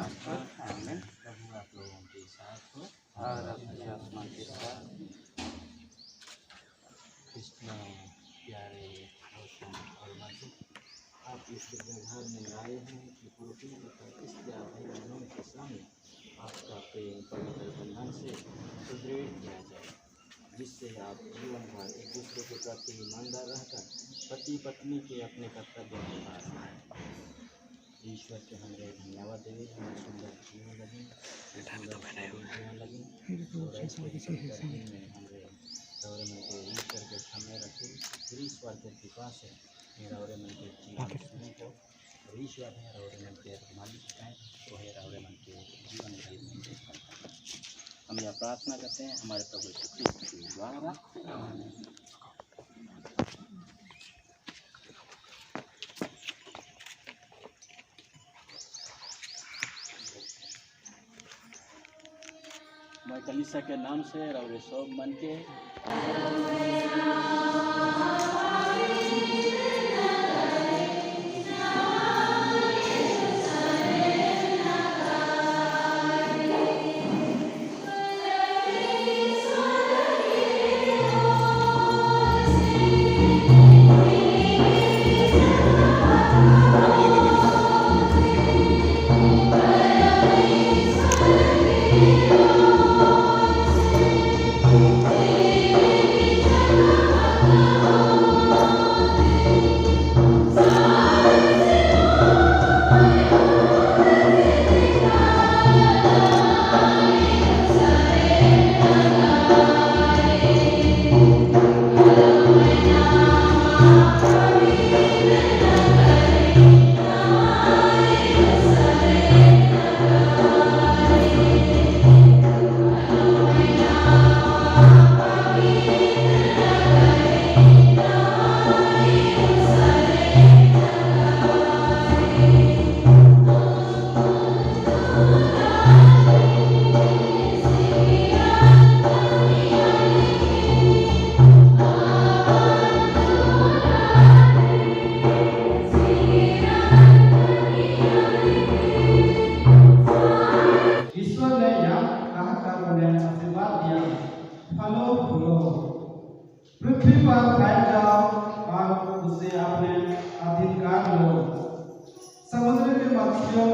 साथ हो। आमीन। प्रभु आप लोगों के साथ हो और अपने आत्मा के साथ। कृष्ण प्यारे रोशन और मधु, आप इस व्यवहार में आए हैं कि पुरुषों तथा स्त्रियाँ भाई बहनों के सामने आपका प्रेम पवित्र बंधन से सुदृढ़ किया जाए, जिससे आप जीवन भर एक दूसरे के प्रति ईमानदार रहकर पति पत्नी के अपने कर्तव्य निभा सकें। ईश्वर के हमरे धन्यवाद देवे, हमें सुंदर जीवन लगे, जीवन लगे और ऐसे ही में हमरे दौरे में के ईश्वर के सामने रखे। फिर ईश्वर के कृपा से मेरा और मन के जीवन सुनी हो और ईश्वर है और मन के मालिक हैं, तो है और मन के जीवन में हम यह प्रार्थना करते हैं हमारे प्रभु यीशु क्रिस्त के द्वारा। मैं कलीसिया के नाम से और सब मन के पृथ्वी पर फैल जाओ और उसे अपने अधिकार लो। समुद्र के मछलियों,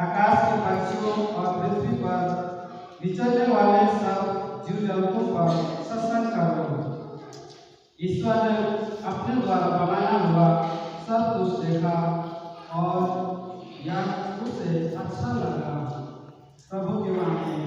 आकाश के पक्षियों और पृथ्वी पर विचरने वाले सब जीव जंतुओं पर शासन करो। ईश्वर ने अपने द्वारा बनाया हुआ सब कुछ देखा और यह उसे अच्छा लगा। प्रभु की वाणी।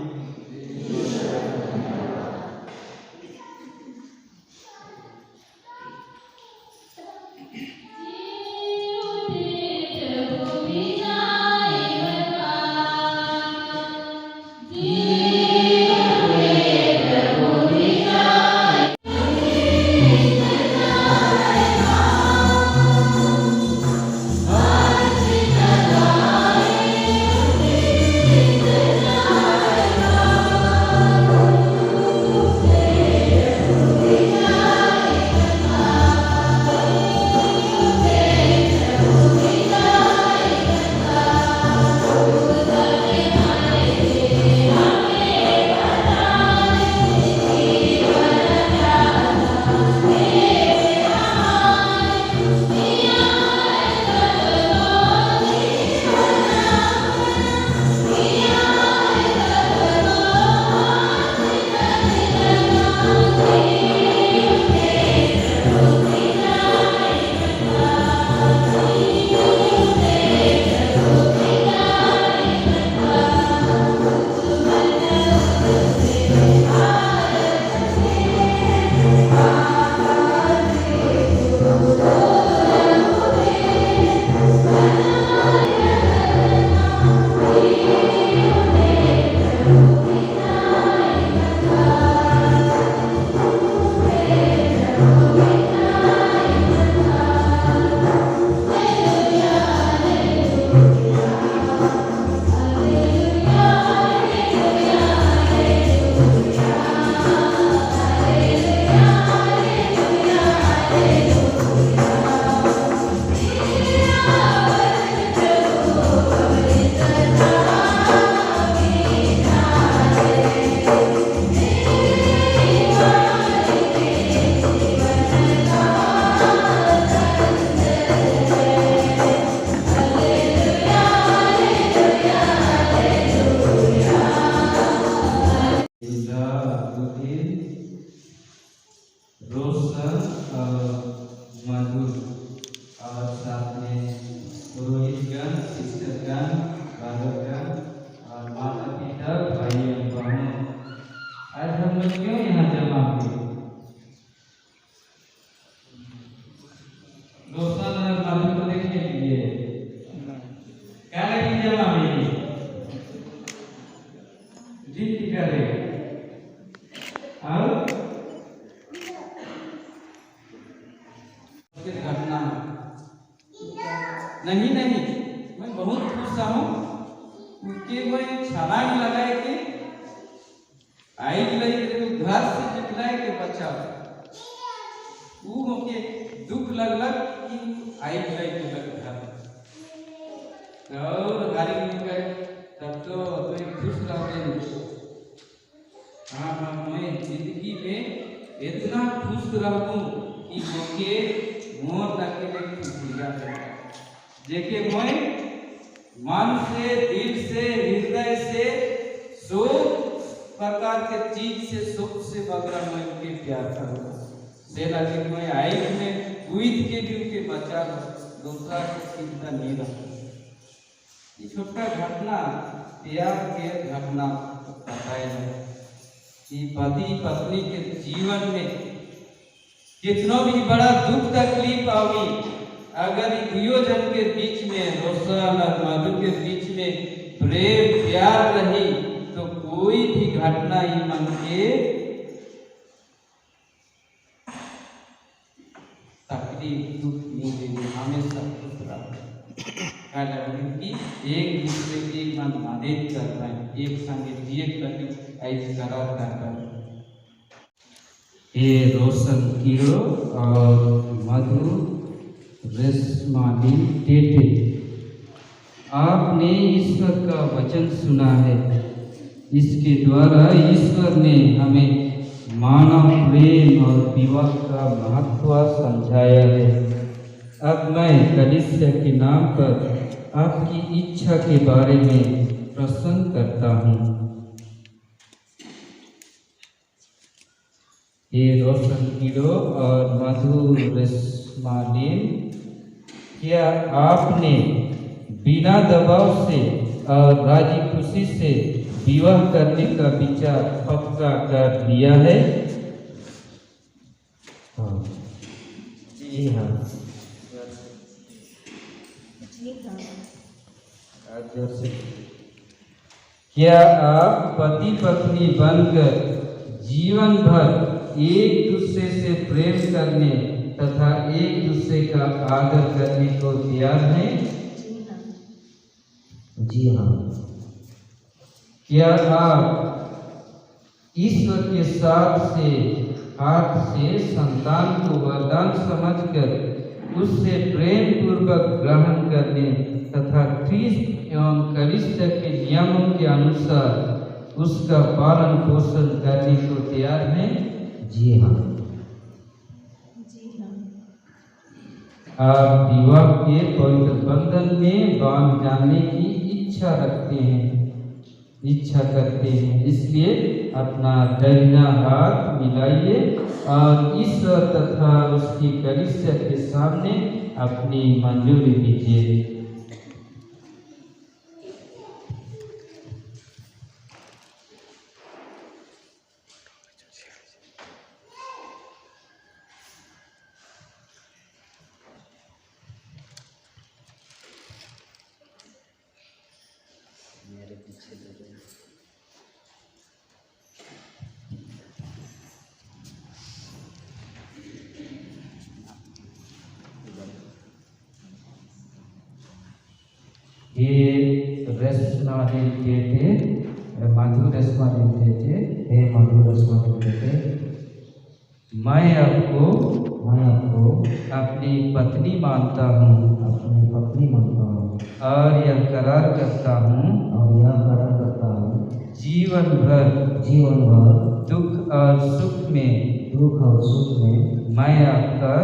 बहुत खुश हूँ उनके मैं छलांग लगाए के आई लई घर से निकलाए के बचा वो मुझे दुख लगलक कि आई लई के लग घर और गाड़ी में गए तब तो खुश रहते। हाँ हाँ मैं जिंदगी में इतना खुश रहूँ कि मुझे मोर तक के खुशियाँ जेके मैं मन से दिल से हृदय से सब प्रकार के चीज से सुख से बगरा मैं उनके प्यार करूँगा से लगे मैं आई में उइद के भी उनके बचा दूसरा की चिंता नहीं रखूँ। ये छोटा घटना प्यार के घटना बताया है कि पति पत्नी के जीवन में कितना भी बड़ा दुख तकलीफ आवी अगर दुयो जन के बीच में रोशन और मधु के बीच में प्रेम प्यार रही तो कोई भी घटना ही मन के तकलीफ दुख नहीं देगी हमेशा खुश रहा कि एक दूसरे की मन मदद कर रहे हैं एक संगे जिए कर ऐसे करार कर रहे हैं। ये रोशन कीरो और मधु रेशमानी टेटे आपने ईश्वर का वचन सुना है। इसके द्वारा ईश्वर ने हमें मानव प्रेम और विवाह का महत्व समझाया है। अब मैं कलीसिया के नाम पर आपकी इच्छा के बारे में प्रश्न करता हूँ। ये रोशन कीरो और मधु रेशमानी क्या आपने बिना दबाव से और राजी खुशी से विवाह करने का विचार पक्का कर लिया है? जी हाँ। क्या आप पति पत्नी बनकर जीवन भर एक दूसरे से प्रेम करने तथा एक दूसरे का आदर करने को तैयार हैं? जी हाँ। क्या आप ईश्वर के हाथ से संतान को वरदान समझकर उससे प्रेम पूर्वक ग्रहण करने तथा ख्रीस्त एवं कलीसिया के नियमों के अनुसार उसका पालन पोषण करने को तैयार हैं? जी हाँ। आप विवाह के पवित्र बंधन में बांध जाने की इच्छा करते हैं, इसलिए अपना दाहिना हाथ मिलाइए और ईश्वर तथा उसकी कलीसिया के सामने अपनी मंजूरी दीजिए। मेरे पीछे दे रहे ये रेशमानी टेटे मधु रेशमानी टेटे हे मधु रेशमानी टेटे मैं आपको अपनी पत्नी मानता हूँ और यह करार करता हूँ जीवन भर दुख और सुख में मैं आपका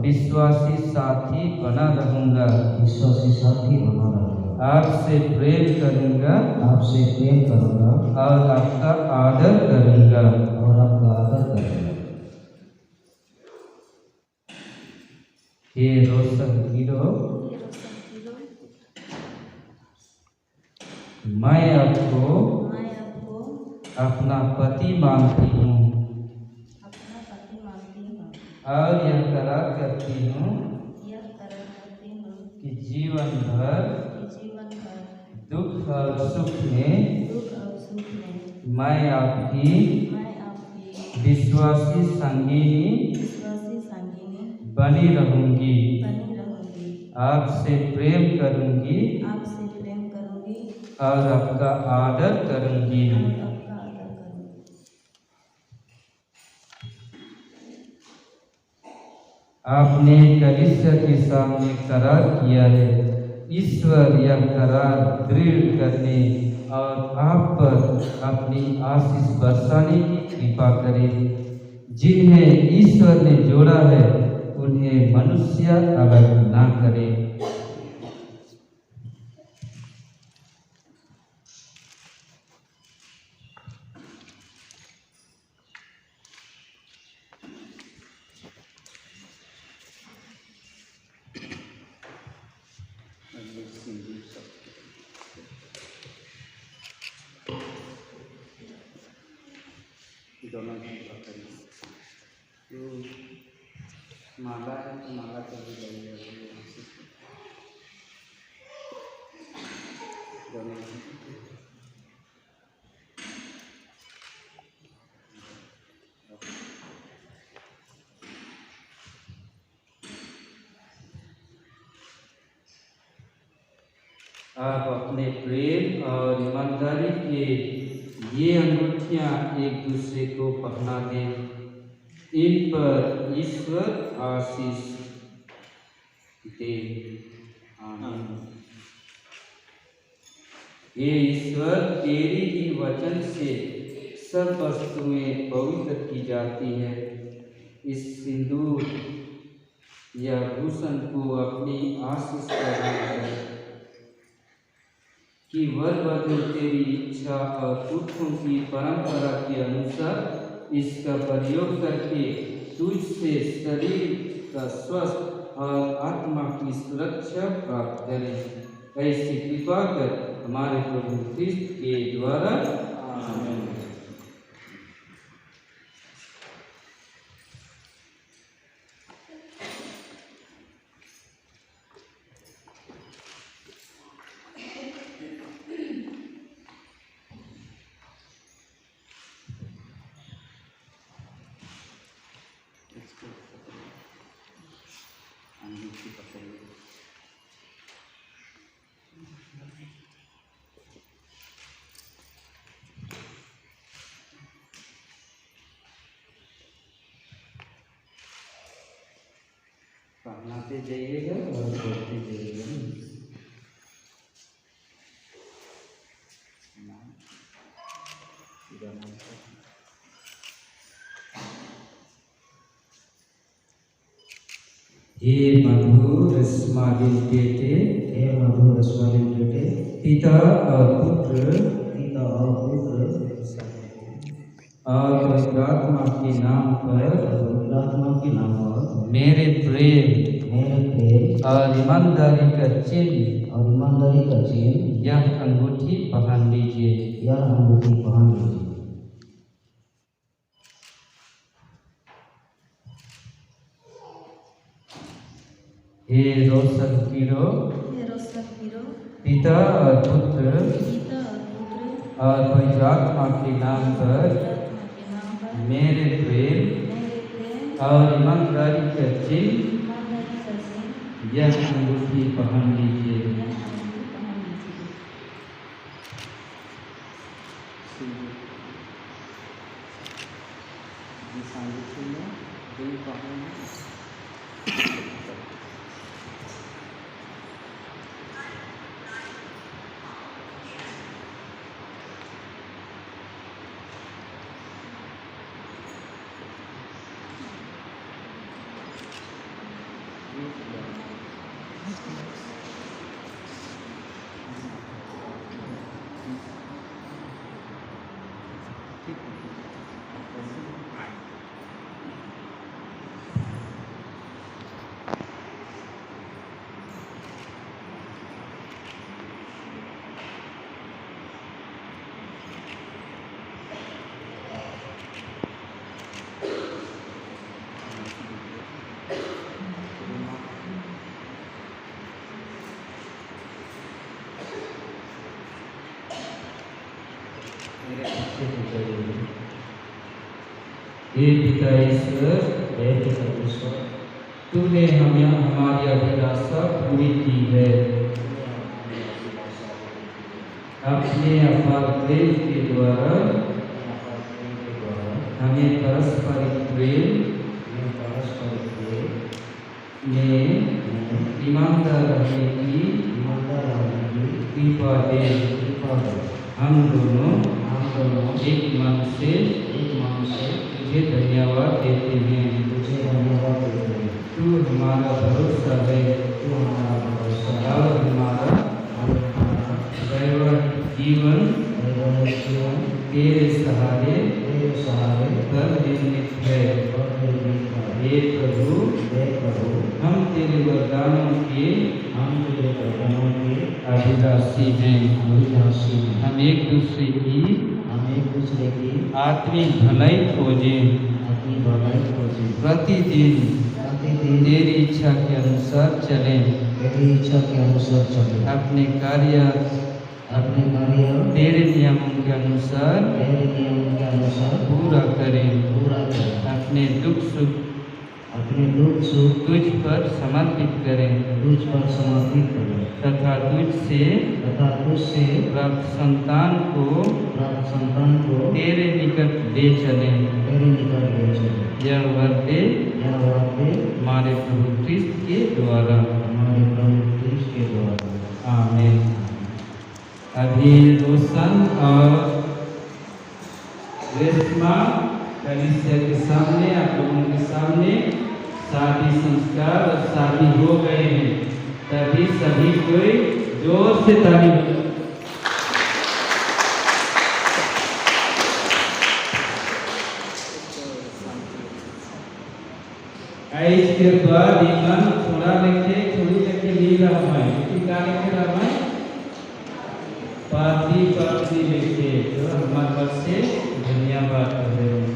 विश्वासी साथी बना रहूँगा। आपसे प्रेम करूँगा और आपका आदर करूँगा। हे रोशन हीरो मैं आपको अपना पति मानती हूँ और यह करार करती हूँ कि जीवन भर दुख और सुख में मैं आपकी विश्वासी संगिनी बनी रहूंगी। आपसे प्रेम करूंगी आपसे प्रेम करूंगी और आपका आदर करूंगी। और आपका आदर करूंगी। आपने कलीसिया के सामने करार किया है। ईश्वर यह करार दृढ़ करने और आप पर अपनी आशीष बरसाने की कृपा करे। जिन्हें ईश्वर ने जोड़ा है उन्हें मनुष्य अलग ना करे। दोनों की पकड़ी तो माला है तो माला कर भी लगेगा दोनों आप अपने प्रेम और ईमानदारी के ये अंगूठियाँ एक दूसरे को पहना दें। इन पर ईश्वर आशीष दे। आमीन। हे ईश्वर, तेरी ही वचन से सब वस्तुएं पवित्र की जाती है। इस सिंदूर या भूषण को अपनी आशीष प्रदान कर कि वर वधू तेरी इच्छा और पुरखों की परंपरा के अनुसार इसका प्रयोग करके तुझसे शरीर का स्वस्थ और आत्मा की सुरक्षा प्राप्त करें। ऐसी कृपा कर हमारे प्रभु क्रिस्त के द्वारा। आमीन। पहनाते जाइएगा और बोलते जाइएगा। हे मधुर रसमालिन बेटे, हे मधुर रसमालिन बेटे, पिता और पुत्र और पवित्र आत्मा के नाम पर मेरे प्रेम और ईमानदारी का चिन्ह यह अंगूठी पहन लीजिए। हे रोशन कीरो, पिता और पुत्र और पवित्र आत्मा के नाम पर मेरे प्रेम और ईमानदारी का चिन्ह यह अंगूठी पहन लीजिए। हे पिता ईश्वर, तूने हमें हमारी अभिलाषा पूरी की है। अपने अपार प्रेम के द्वारा हमें परस्पर प्रेम में ईमानदार रहने की कृपा दे। हम दोनों एक मन से तुझे धन्यवाद देते हैं। तू हमारा भरोसा है और हमारा वैवाहिक जीवन तेरे सहारे पर निर्मित है। हे प्रभु, हम तेरे वरदानों के अभिलाषी हैं। हम एक दूसरे की आत्मिक भलाई खोजें। प्रतिदिन तेरी इच्छा के अनुसार चलें। अपने कार्य तेरे नियमों के अनुसार पूरा करें। अपने दुख सुख तुझ पर समर्पित करें तथा तुझसे प्राप्त संतान को तेरे निकट ले चलें। यह वरदे हमारे प्रभु क्रिस्त के द्वारा। आमीन। अभी रोशन और रेशमा कलीसिया के सामने, आप लोगों के सामने शादी संस्कार और शादी हो गए हैं। तभी सभी कोई जोर से ताली बजाओ। इसके बाद ईमान थोड़ी लेके ली रहा है। क्या लिखे रहा है? पाती लिखे। तो हमारे पास से धन्यवाद कर रहे हो।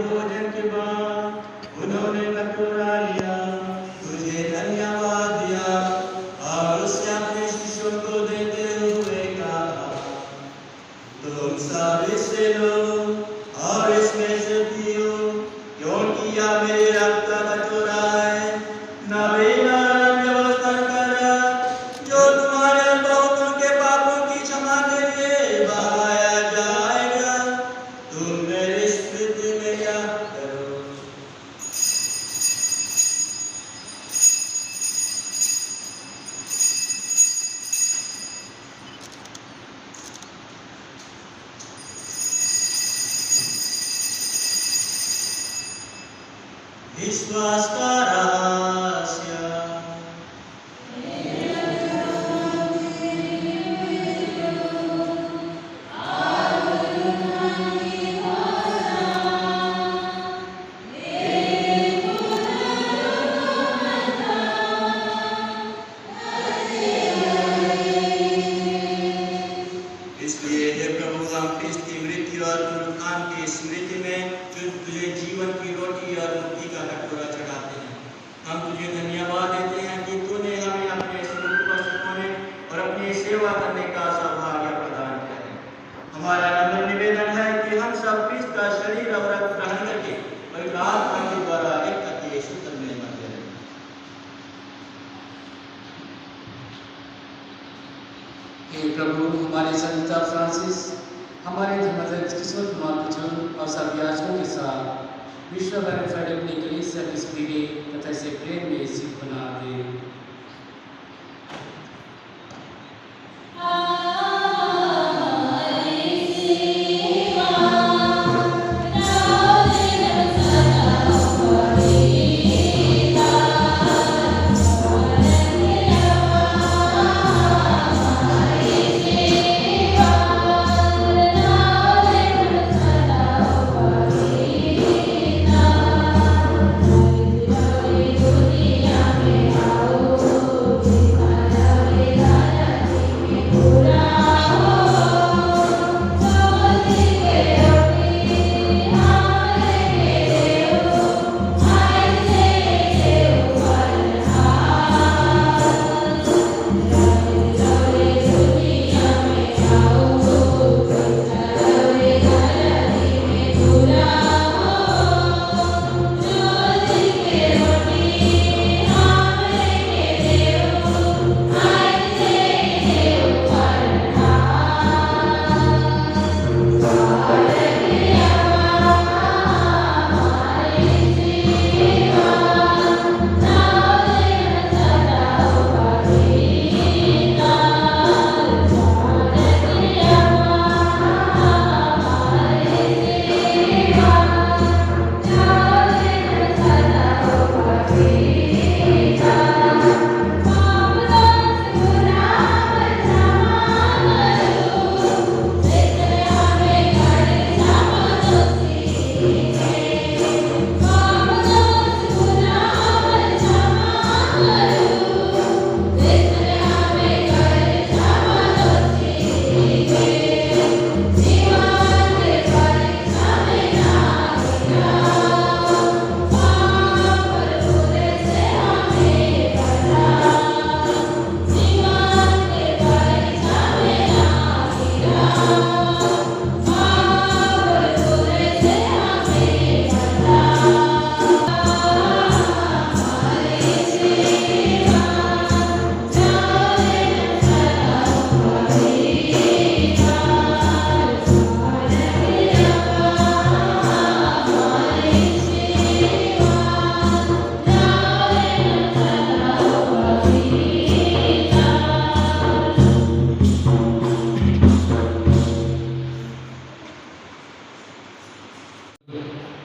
भोजन के बाद उन्होंने कटोरा लिया, तुझे धन्यवाद दिया और उससे अपने शिष्यों को देते हुए कहा, तुम सब इससे लो और इसमें से पियो, क्योंकि यह मेरे रक्त का कटोरा है, नवीन व्यवस्था कर जो तुम्हारे बहुतों के पापों की क्षमा के लिए बहाया जाएगा। तुम मेरी स्मृति में याद करो। विश्वास का रहस्य। इसलिए हे प्रभु, हम क्रिस्ती मृत्यु और पुनरुत्थान की स्मृति में तुझे जीवन की रोटी और मुक्ति का कटोरा चढ़ाते हैं। हम तुझे धन्यवाद देते हैं कि तूने हमें अपने स्वरूप पर होने और अपनी सेवा करने का सौभाग्य प्रदान किया है। हमारा नम्र निवेदन है कि हम सब क्रिस्त का शरीर और रक्त ग्रहण करके पवित्र आत्मा के द्वारा एक अति सूत्र में बंधे रहें। हे प्रभु, हमारे संत फ्रांसिस, हमारे धर्मध्वज किशोर कुमार बुजुर्ग और सब याजकों के साथ विश्व भर में फैले अपनी कलीसिया की स्थिति तथा इसे प्रेम में सिद्ध बना दे।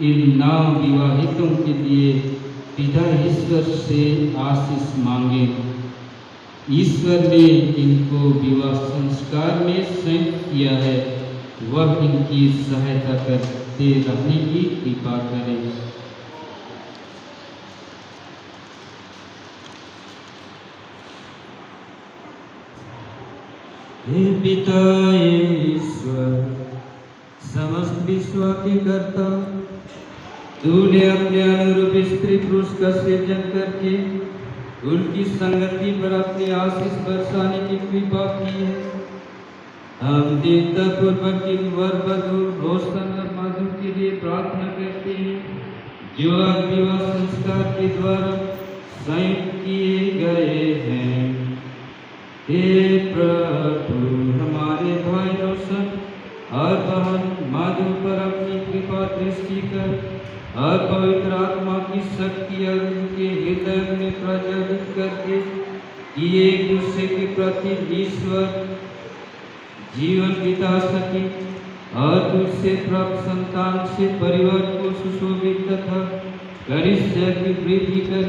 इन नव विवाहितों के लिए पिता ईश्वर से आशीष मांगे। ईश्वर ने इनको विवाह संस्कार में संयुक्त किया है, वह इनकी सहायता करते रहने की कृपा करे। हे पिता ईश्वर, समस्त विश्व के कर्ता, तूने अपने अनुरूप स्त्री पुरुष का सृजन करके उनकी संगति पर अपनी आशीष बरसाने की कृपा की है। हम देवता पूर्वक इन वर वधू रोशन और मधु के लिए प्रार्थना करते हैं, जो आज विवाह संस्कार के द्वारा संयुक्त किए गए हैं। हे प्रभु, हमारे भाई रोशन और बहन मधु पर अपनी कृपा दृष्टि कर और पवित्र आत्मा की शक्ति और उनके हृदय में प्रज्वलित करके कि एक दूसरे के प्रति ईश्वर जीवन बिता सके और तुझसे प्राप्त संतान से परिवार को सुशोभित तथा कनिष्ठ की वृद्धि कर।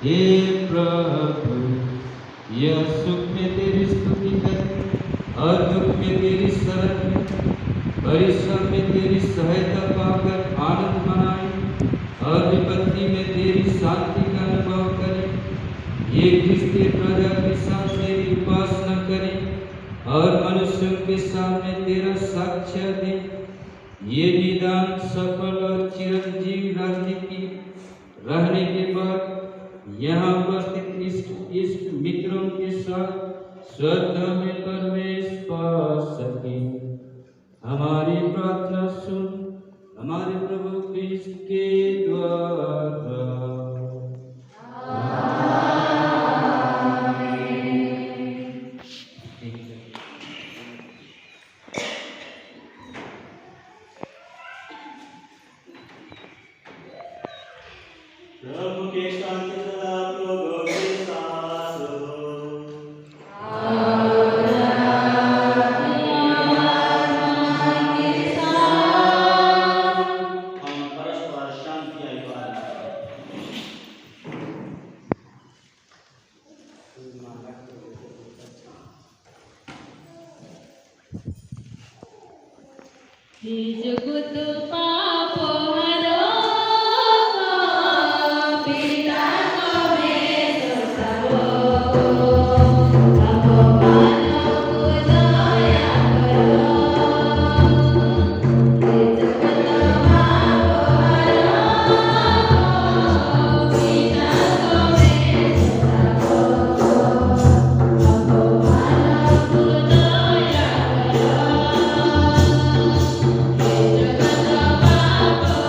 हे प्रभु, यह सुख में तेरी स्तुति कर और दुख में तेरी शरण में, परिश्रम में तेरी सहायता पाकर आनंद मनाए और विपत्ति में तेरी शांति का अनुभव करें। ये क्रिस्तीय प्रजा के साथ तेरी उपासना करें और मनुष्यों के सामने तेरा साक्ष्य दें। ये निदान सफल और चिरंजीव राज्य की रहने के बाद यहाँ उपस्थित इष्ट मित्रों के साथ स्वर्ग में प्रवेश पा सके। हमारी प्रार्थना सुन हमारे प्रभु क्रिस्त के द्वारा। प्रभु के शांति सदा प्रभु के साथ हो। हम परस्पर शांति अभिवादन करें। जगत पापो हरो पिता को में सबो भगवानो को दया करो। जगत पापो हरो पिता को में सबो भगवानो को दया करो। जगत पापो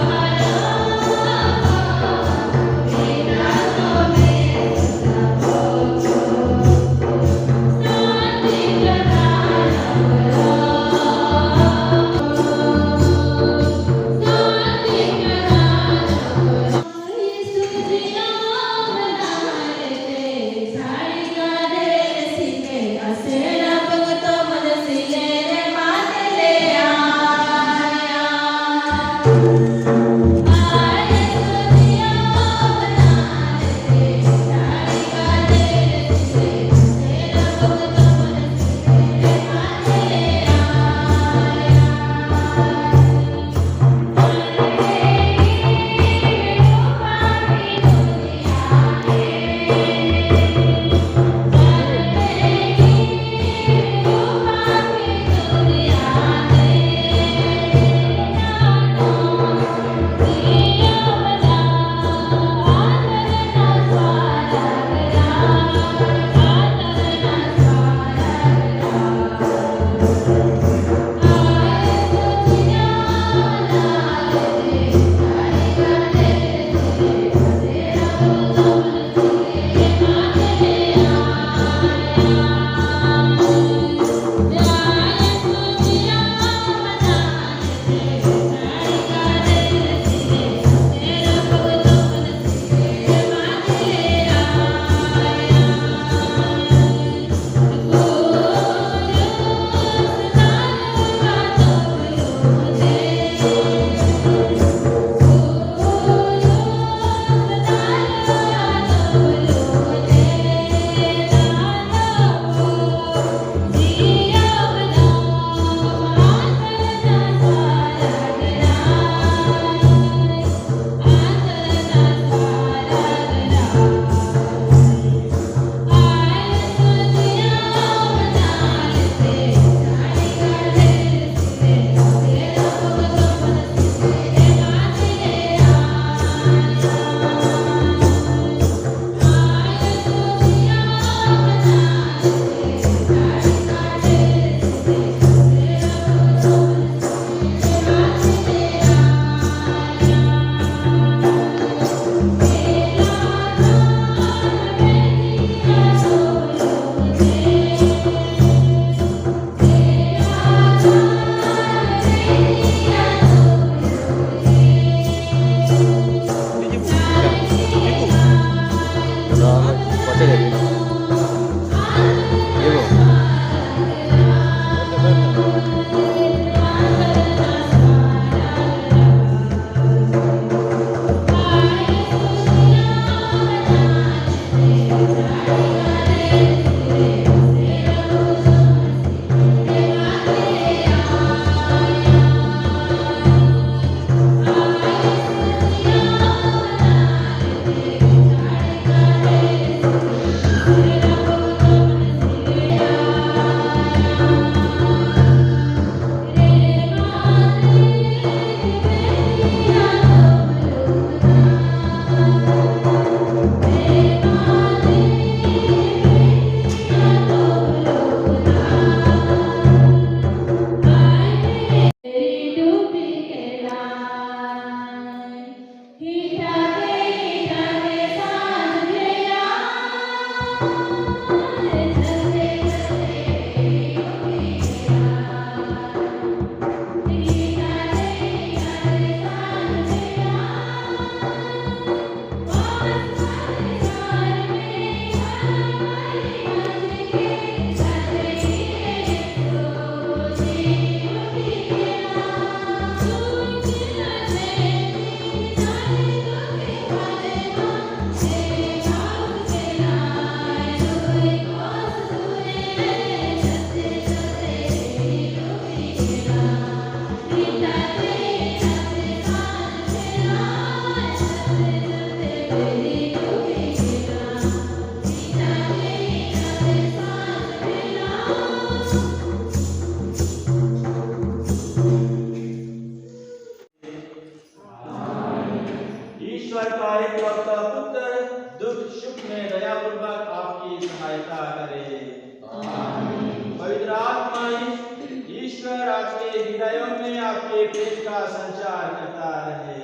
आपके प्रेम का संचार करता रहे।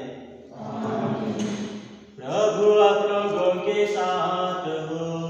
प्रभु आप लोगों के साथ हो।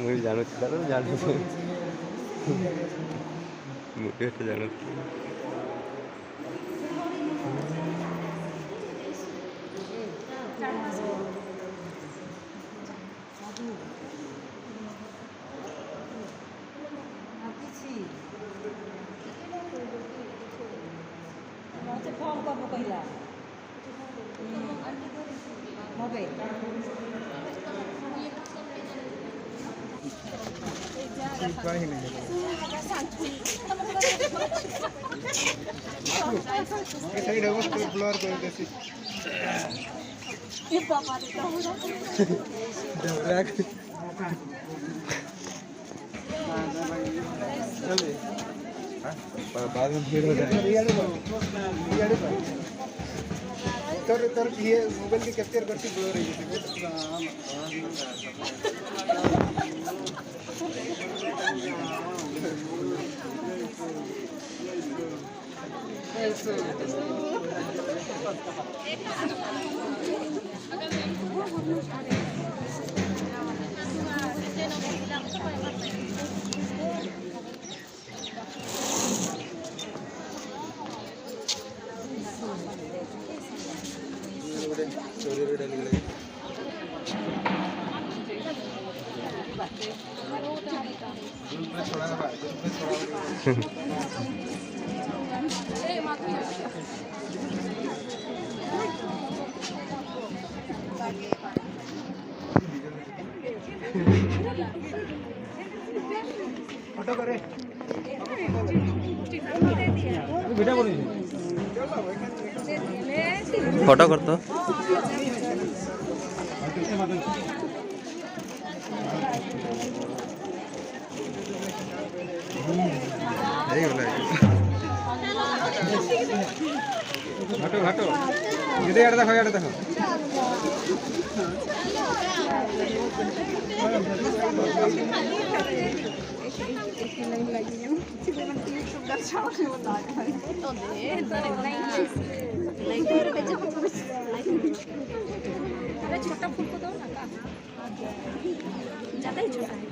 मुझे जानो था ना जानो मुझे तो जानो बाद में भीड़ हो जाएगी तर ये मोबाइल की कैप्चर करती बोल रही फोटो करे फोटो करतो घाटो घाटो इधर यार देखो छोटा फूल को दो ना ज्यादा ही छोटा है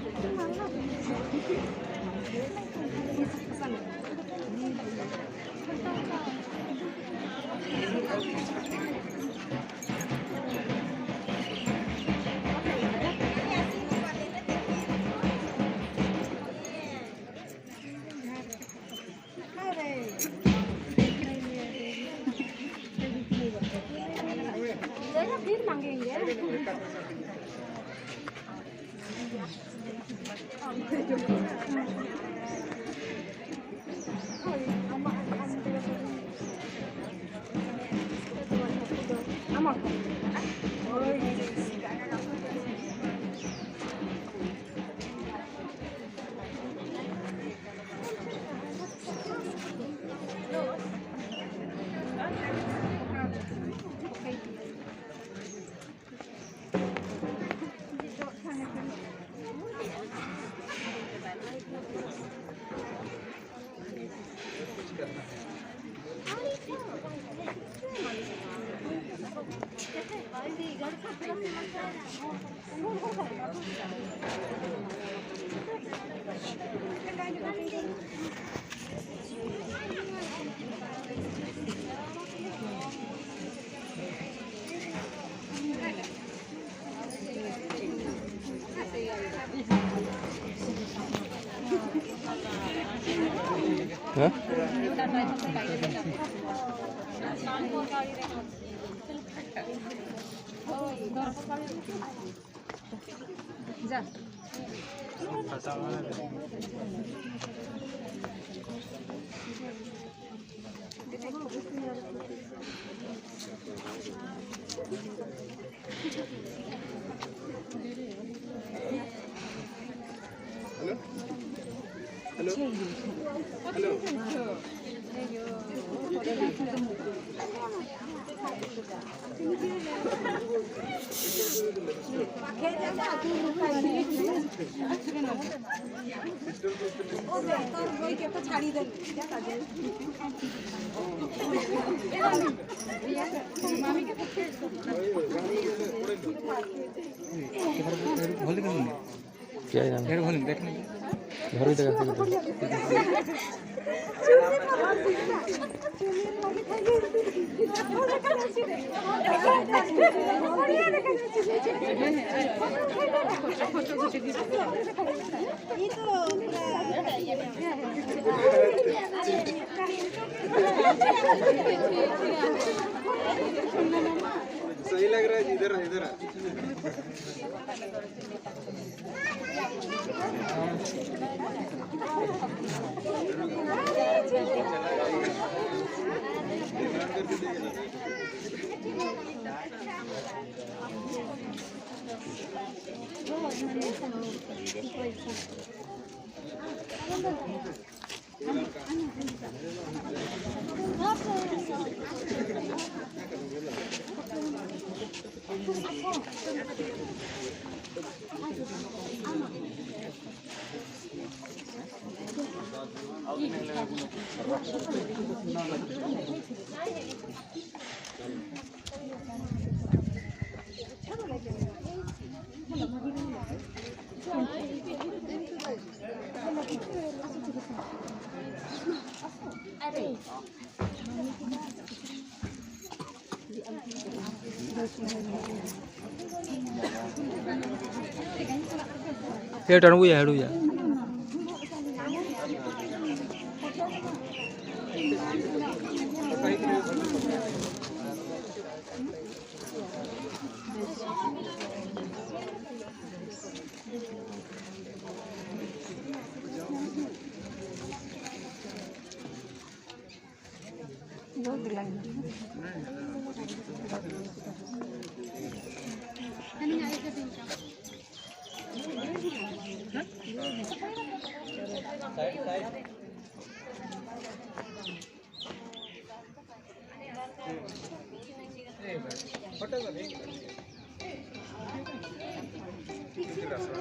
फिर मांगेंगे हाँ जा क्या है यार घर भी देखा सही लग रहा है इधर ये टर्न हुआ है बहुत लगी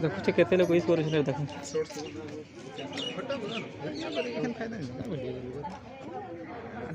ଦେଖୁଛି କେତେ ଲୋକ ୟୁଜ୍ କରୁଛନ୍ତି ଦେଖ ଫଟୋ